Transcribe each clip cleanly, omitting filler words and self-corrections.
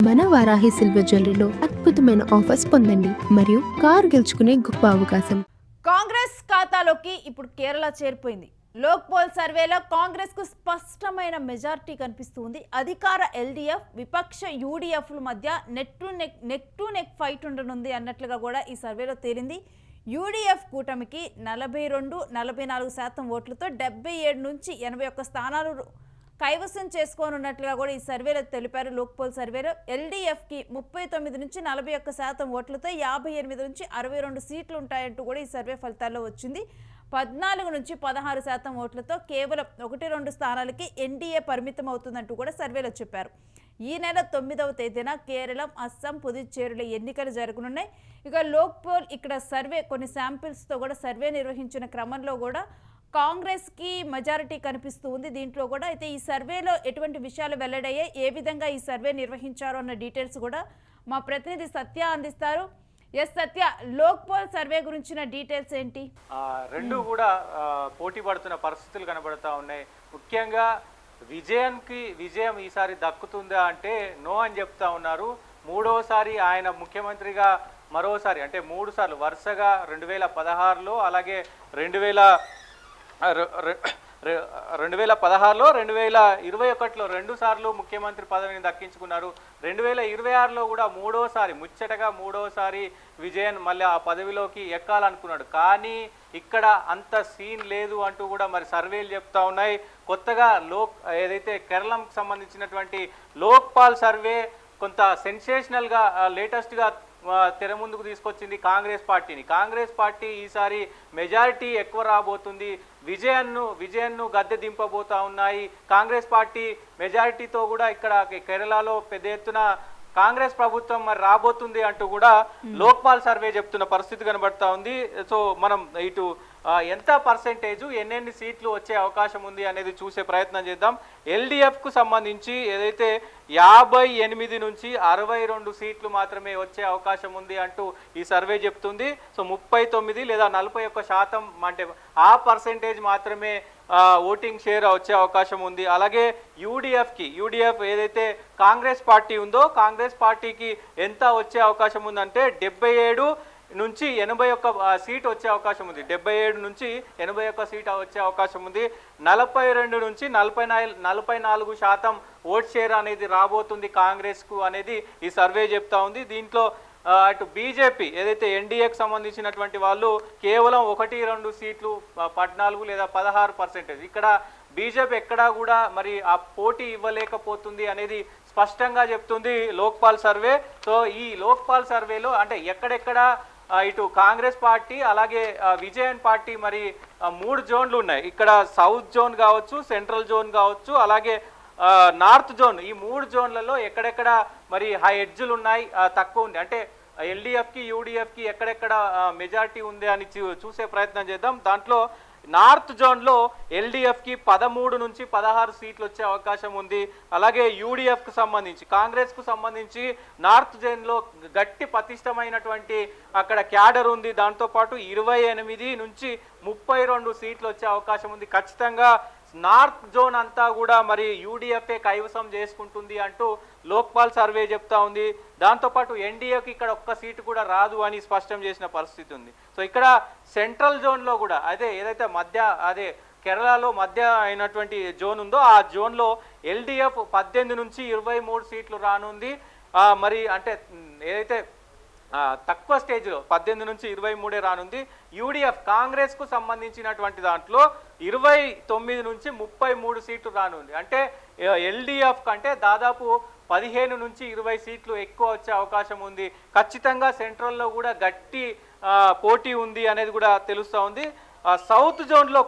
మన వారాహి సిల్వర్ జ్యువెలరీలో అద్భుతమైన ఆఫర్స్ పొందండి మరియు కారు గెలుచుకునే గొప్ప అవకాశం. కాంగ్రెస్ ఖాతాలోకి ఇప్పుడు కేరళ చేరిపోయింది. లోక్పోల్ సర్వేలో కాంగ్రెస్ కు స్పష్టమైన మెజారిటీ కనిపిస్తుంది. అధికార ఎల్డీఎఫ్ విపక్ష యూడీఎఫ్ల మధ్య నెక్ టు నెక్ ఫైట్ ఉండనుంది అన్నట్లుగా కూడా ఈ సర్వేలో తేలింది. యూడీఎఫ్ కూటమికి 42-44% ఓట్లతో 77 నుంచి 81 స్థానాలు కైవసం చేసుకోనున్నట్లుగా కూడా ఈ సర్వేలో తెలిపారు. లోక్పోల్ సర్వేలో ఎల్డీఎఫ్కి 39 నుంచి 41% ఓట్లతో 58 నుంచి 62 సీట్లు ఉంటాయంటూ కూడా ఈ సర్వే ఫలితాల్లో వచ్చింది. 14 నుంచి 16% ఓట్లతో కేవలం 1-2 స్థానాలకి ఎన్డీఏ పరిమితం అవుతుందంటూ కూడా సర్వేలో చెప్పారు. ఈ నెల 9వ తేదీన కేరళం, అస్సాం, పుదుచ్చేరిలో ఎన్నికలు జరగనున్నాయి. ఇక లోక్పోల్ ఇక్కడ సర్వే కొన్ని శాంపిల్స్తో కూడా సర్వే నిర్వహించిన క్రమంలో కూడా కాంగ్రెస్కి మెజారిటీ కనిపిస్తూ ఉంది. దీంట్లో కూడా అయితే ఈ సర్వేలో ఎటువంటి విషయాలు వెల్లడయ్యాయి, ఏ విధంగా ఈ సర్వే నిర్వహించారు అన్న డీటెయిల్స్ కూడా మా ప్రతినిధి సత్య అందిస్తారు. ఎస్ సత్య, లోక్పోల్ సర్వే గురించిన డీటెయిల్స్ ఏంటి? రెండు కూడా పోటీ పడుతున్న పరిస్థితులు కనబడతా ఉన్నాయి. ముఖ్యంగా విజయం ఈసారి దక్కుతుందా అంటే నో అని చెప్తా ఉన్నారు. మూడోసారి ఆయన ముఖ్యమంత్రిగా మరోసారి అంటే 3 సార్లు వరుసగా 2016లో అలాగే 2016లో 2021లో 2 సార్లు ముఖ్యమంత్రి పదవిని దక్కించుకున్నారు. 2026లో కూడా ముచ్చటగా మూడోసారి విజయన్ మళ్ళీ ఆ పదవిలోకి ఎక్కాలనుకున్నాడు. కానీ ఇక్కడ అంత సీన్ లేదు అంటూ కూడా మరి సర్వేలు చెప్తా ఉన్నాయి. కొత్తగా ఏదైతే కేరళంకి సంబంధించినటువంటి లోక్పాల్ సర్వే కొంత సెన్సేషనల్గా లేటెస్ట్గా తెర ముందుకు తీసుకొచ్చింది కాంగ్రెస్ పార్టీ ఈసారి మెజారిటీ ఎక్కువ రాబోతుంది. విజయన్ను గద్దె దింపబోతా ఉన్నాయి. కాంగ్రెస్ పార్టీ మెజారిటీతో కూడా ఇక్కడ కేరళలో పెద్ద ఎత్తున కాంగ్రెస్ ప్రభుత్వం మరి రాబోతుంది అంటూ కూడా లోక్పాల్ సర్వే చెప్తున్న పరిస్థితి కనబడతా ఉంది. సో మనం ఇటు ఎంత పర్సెంటేజ్ ఎన్నెన్ని సీట్లు వచ్చే అవకాశం ఉంది అనేది చూసే ప్రయత్నం చేద్దాం. ఎల్డీఎఫ్కు సంబంధించి ఏదైతే 58 నుంచి 62 సీట్లు మాత్రమే వచ్చే అవకాశం ఉంది అంటూ ఈ సర్వే చెప్తుంది. సో 39 లేదా 41% అంటే ఆ పర్సెంటేజ్ మాత్రమే ఓటింగ్ షేర్ వచ్చే అవకాశం ఉంది. అలాగే యూడీఎఫ్ ఏదైతే కాంగ్రెస్ పార్టీ ఉందో కాంగ్రెస్ పార్టీకి ఎంత వచ్చే అవకాశం ఉందంటే 77 నుంచి 81 సీట్ వచ్చే అవకాశం ఉంది. 77 నుంచి 81 సీట్ వచ్చే అవకాశం ఉంది. 42 నుంచి 44% ఓట్ షేర్ అనేది రాబోతుంది కాంగ్రెస్కు అనేది ఈ సర్వే చెప్తా ఉంది. దీంట్లో అటు బీజేపీ ఏదైతే ఎన్డీఏకి సంబంధించినటువంటి వాళ్ళు కేవలం 1-2 సీట్లు 14 లేదా 16%. ఇక్కడ బీజేపీ ఎక్కడా కూడా మరి ఆ పోటీ ఇవ్వలేకపోతుంది అనేది స్పష్టంగా చెప్తుంది లోక్పాల్ సర్వే. సో ఈ లోక్పాల్ సర్వేలో అంటే ఎక్కడెక్కడ ఇటు కాంగ్రెస్ పార్టీ అలాగే విజయన్ పార్టీ మరి 3 జోన్లు ఉన్నాయి. ఇక్కడ సౌత్ జోన్ కావచ్చు, సెంట్రల్ జోన్ కావచ్చు, అలాగే నార్త్ జోన్. ఈ 3 జోన్లలో ఎక్కడెక్కడ మరి హై ఎడ్జులు ఉన్నాయి, తక్కువ ఉంది అంటే ఎల్డీఎఫ్కి యూడీఎఫ్కి ఎక్కడెక్కడ మెజారిటీ ఉంది అని చూసే ప్రయత్నం చేద్దాం. దాంట్లో నార్త్ జోన్లో ఎల్డీఎఫ్కి 13 నుంచి 16 సీట్లు వచ్చే అవకాశం ఉంది. అలాగే యూడీఎఫ్కు సంబంధించి కాంగ్రెస్కు సంబంధించి నార్త్ జోన్లో గట్టి పటిష్టమైనటువంటి అక్కడ క్యాడర్ ఉంది. దాంతోపాటు 28 నుంచి 32 సీట్లు వచ్చే అవకాశం ఉంది. ఖచ్చితంగా నార్త్ జోన్ అంతా కూడా మరి యూడీఎఫ్ఏ కైవసం చేసుకుంటుంది అంటూ లోక్పాల్ సర్వే చెప్తా ఉంది. దాంతోపాటు ఎన్డీఏకి ఇక్కడ ఒక్క సీటు కూడా రాదు అని స్పష్టం చేసిన పరిస్థితి ఉంది. సో ఇక్కడ సెంట్రల్ జోన్లో కూడా ఏదైతే కేరళలో మధ్య అయినటువంటి జోన్ ఉందో ఆ జోన్లో ఎల్డీఎఫ్ 18 నుంచి 23 సీట్లు రానుంది. మరి అంటే ఏదైతే తక్కువ స్టేజ్లో 18 నుంచి 23 రానుంది. యూడీఎఫ్ కాంగ్రెస్కు సంబంధించినటువంటి దాంట్లో 29 నుంచి 33 సీట్లు రానుంది. అంటే ఎల్డీఎఫ్ కంటే దాదాపు 15 నుంచి 20 సీట్లు ఎక్కువ వచ్చే అవకాశం ఉంది. ఖచ్చితంగా సెంట్రల్లో కూడా గట్టి పోటీ ఉంది అనేది కూడా తెలుస్తూ ఉంది. సౌత్ జోన్లో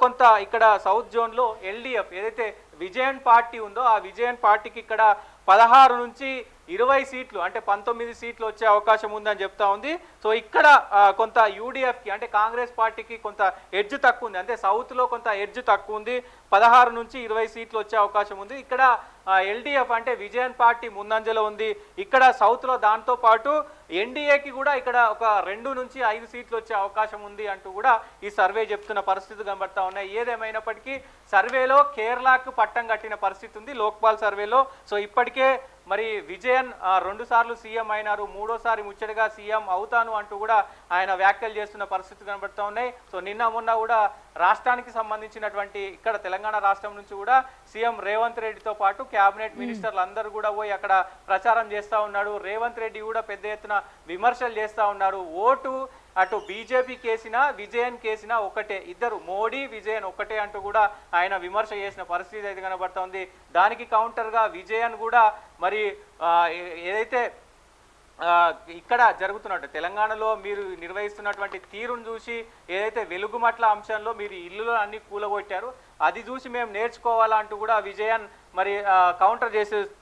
ఇక్కడ సౌత్ జోన్లో ఎల్డీఎఫ్ ఏదైతే విజయన్ పార్టీ ఉందో ఆ విజయన్ పార్టీకి ఇక్కడ 16 నుంచి 20 సీట్లు అంటే 19 సీట్లు వచ్చే అవకాశం ఉందని చెప్తా ఉంది. సో ఇక్కడ కొంత యూడీఎఫ్కి అంటే కాంగ్రెస్ పార్టీకి కొంత ఎడ్జ్ తక్కువ ఉంది. అంటే సౌత్లో కొంత ఎడ్జ్ తక్కువ ఉంది. 16 నుంచి 20 సీట్లు వచ్చే అవకాశం ఉంది. ఇక్కడ ఎల్డీఎఫ్ అంటే విజయన్ పార్టీ ముందంజలో ఉంది. ఇక్కడ సౌత్లో దాంతోపాటు ఎన్డీఏకి కూడా ఇక్కడ ఒక 2 నుంచి 5 సీట్లు వచ్చే అవకాశం ఉంది అంటూ కూడా ఈ సర్వే చెప్తున్న పరిస్థితి కనబడతా ఉన్నాయి. ఏదేమైనప్పటికీ సర్వేలో కేరళకు పట్టం కట్టిన పరిస్థితి ఉంది లోక్పాల్ సర్వేలో. సో ఇప్పటికే మరి విజయన్ 2 సార్లు సీఎం అయినారు, మూడోసారి ముచ్చటగా సీఎం అవుతాను అంటూ కూడా ఆయన వ్యాఖ్యలు చేస్తున్న పరిస్థితి కనబడుతూ ఉన్నాయి. సో నిన్న మొన్న కూడా రాష్ట్రానికి సంబంధించినటువంటి ఇక్కడ తెలంగాణ రాష్ట్రం నుంచి కూడా సీఎం రేవంత్ రెడ్డితో పాటు క్యాబినెట్ మినిస్టర్లు అందరూ కూడా పోయి అక్కడ ప్రచారం చేస్తూ ఉన్నాడు. రేవంత్ రెడ్డి కూడా పెద్ద ఎత్తున విమర్శలు చేస్తూ ఉన్నారు. ఓటు అటు బీజేపీ కేసినా విజయన్ కేసినా ఒకటే, ఇద్దరు మోడీ విజయన్ ఒకటే అంటూ కూడా ఆయన విమర్శ చేసిన పరిస్థితి అయితే కనబడుతోంది. దానికి కౌంటర్గా విజయన్ కూడా మరి ఏదైతే ఇక్కడ జరుగుతున్నట్టు తెలంగాణలో మీరు నిర్వహిస్తున్నటువంటి తీరును చూసి ఏదైతే వెలుగుమట్ల అంశంలో మీరు ఇల్లులో అన్ని కూలగొట్టారు అది చూసి మేము నేర్చుకోవాలా అంటూ కూడా విజయన్ మరి కౌంటర్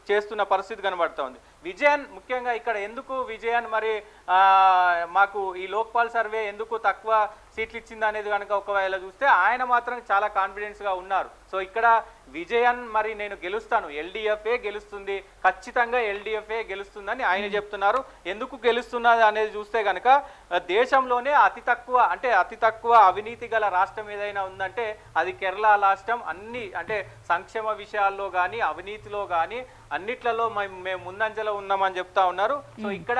చేస్తున్న పరిస్థితి కనబడుతోంది. విజయన్ ముఖ్యంగా ఇక్కడ ఎందుకు విజయన్ మరి మాకు ఈ లోక్పాల్ సర్వే ఎందుకు తక్కువ సీట్లు ఇచ్చింది అనేది కనుక ఒకవేళ చూస్తే ఆయన మాత్రం చాలా కాన్ఫిడెన్స్గా ఉన్నారు. సో ఇక్కడ విజయన్ మరి నేను గెలుస్తాను, ఎల్డీఎఫ్ఏ గెలుస్తుంది, ఖచ్చితంగా ఎల్డీఎఫ్ఏ గెలుస్తుందని ఆయన చెప్తున్నారు. ఎందుకు గెలుస్తున్నది అనేది చూస్తే కనుక దేశంలోనే అతి తక్కువ అవినీతి గల రాష్ట్రం ఏదైనా ఉందంటే అది కేరళ రాష్ట్రం. అన్ని అంటే సంక్షేమ విషయాల్లో కానీ అవినీతిలో కానీ అన్నిట్లలో మేము ముందంజలో ఉన్నామని చెప్తా ఉన్నారు. సో ఇక్కడ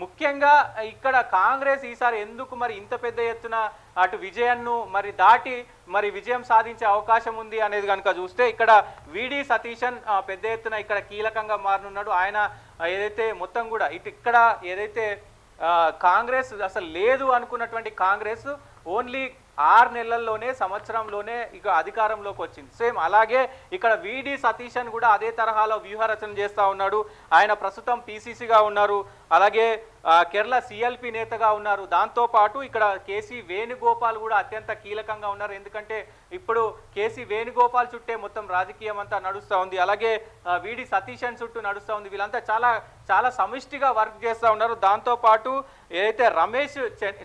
ముఖ్యంగా ఇక్కడ కాంగ్రెస్ ఈసారి ఎందుకు మరి ఇంత పెద్ద ఎత్తున అటు విజయన్ను మరి దాటి మరి విజయం సాధించే అవకాశం ఉంది అనేది కనుక చూస్తే ఇక్కడ విడి సతీశన్ పెద్ద ఎత్తున ఇక్కడ కీలకంగా మారనున్నాడు. ఆయన ఏదైతే మొత్తం కూడా ఇక్కడ ఏదైతే కాంగ్రెస్ అసలు లేదు అనుకున్నటువంటి కాంగ్రెస్ ఓన్లీ 6 నెలల్లోనే సంవత్సరంలోనే ఇక అధికారంలోకి వచ్చింది. సేమ్ అలాగే ఇక్కడ విడి సతీశన్ కూడా అదే తరహాలో వ్యూహరచన చేస్తూ ఉన్నాడు. ఆయన ప్రస్తుతం పీసీసీగా ఉన్నారు, అలాగే కేరళ సిఎల్పి నేతగా ఉన్నారు. దాంతోపాటు ఇక్కడ కేసీ వేణుగోపాల్ కూడా అత్యంత కీలకంగా ఉన్నారు. ఎందుకంటే ఇప్పుడు కేసీ వేణుగోపాల్ చుట్టే మొత్తం రాజకీయం అంతా నడుస్తూ ఉంది, అలాగే విడి సతీశన్ చుట్టూ నడుస్తూ ఉంది. వీళ్ళంతా చాలా సమిష్టిగా వర్క్ చేస్తూ ఉన్నారు. దాంతోపాటు ఏదైతే రమేష్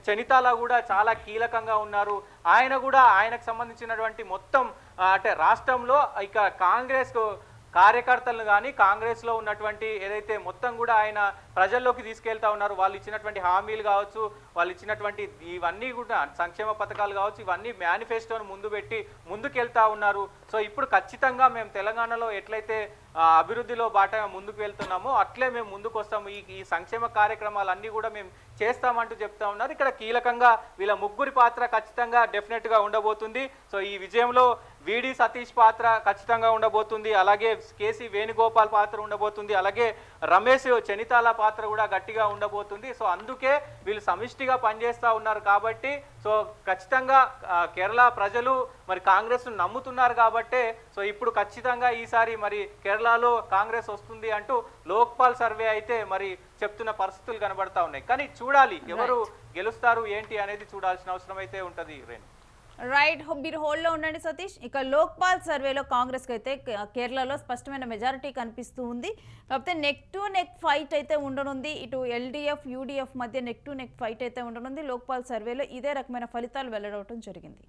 చెనితాల కూడా చాలా కీలకంగా ఉన్నారు. ఆయన కూడా ఆయనకు సంబంధించినటువంటి మొత్తం అంటే రాష్ట్రంలో ఇక కాంగ్రెస్ కార్యకర్తలను కానీ కాంగ్రెస్లో ఉన్నటువంటి ఏదైతే మొత్తం కూడా ఆయన ప్రజల్లోకి తీసుకెళ్తా ఉన్నారు. వాళ్ళు ఇచ్చినటువంటి హామీలు కావచ్చు, వాళ్ళు ఇచ్చినటువంటి ఇవన్నీ కూడా సంక్షేమ పథకాలు కావచ్చు, ఇవన్నీ మేనిఫెస్టోను ముందు పెట్టి ముందుకెళ్తా ఉన్నారు. సో ఇప్పుడు ఖచ్చితంగా మేము తెలంగాణలో ఎట్లయితే అభివృద్ధిలో బాటగా ముందుకు వెళ్తున్నామో అట్లే మేము ముందుకు వస్తాము, ఈ సంక్షేమ కార్యక్రమాలన్నీ కూడా మేము చేస్తామంటూ చెప్తా ఉన్నారు. ఇక్కడ కీలకంగా వీళ్ళ ముగ్గురి పాత్ర ఖచ్చితంగా డెఫినెట్గా ఉండబోతుంది. సో ఈ విజయంలో విడి సతీష్ పాత్ర ఖచ్చితంగా ఉండబోతుంది, అలాగే కేసీ వేణుగోపాల్ పాత్ర ఉండబోతుంది, అలాగే రమేష్ చెనితాల పాత్ర కూడా గట్టిగా ఉండబోతుంది. సో అందుకే వీళ్ళు సమిష్టిగా పనిచేస్తూ ఉన్నారు కాబట్టి సో ఖచ్చితంగా కేరళ ప్రజలు మరి కాంగ్రెస్ను నమ్ముతున్నారు కాబట్టే సో ఇప్పుడు ఖచ్చితంగా ఈసారి మరి కేరళలో కాంగ్రెస్ వస్తుంది అంటూ లోక్పాల్ సర్వే అయితే మరి చెప్తున్న పరిస్థితులు కనబడతా ఉన్నాయి. కానీ చూడాలి ఎవరు గెలుస్తారు ఏంటి అనేది చూడాల్సిన అవసరం అయితే ఉంటుంది. రైట్, మీరు హోల్డ్లో ఉండండి సతీష్. ఇక లోక్పాల్ సర్వేలో కాంగ్రెస్కి అయితే కేరళలో స్పష్టమైన మెజారిటీ కనిపిస్తూ ఉంది. కాకపోతే నెక్ టు నెక్ ఫైట్ అయితే ఉండనుంది. ఇటు ఎల్డీఎఫ్ యూడీఎఫ్ మధ్య నెక్ టు నెక్ ఫైట్ అయితే ఉండనుంది. లోక్పాల్ సర్వేలో ఇదే రకమైన ఫలితాలు వెల్లడవటం జరిగింది.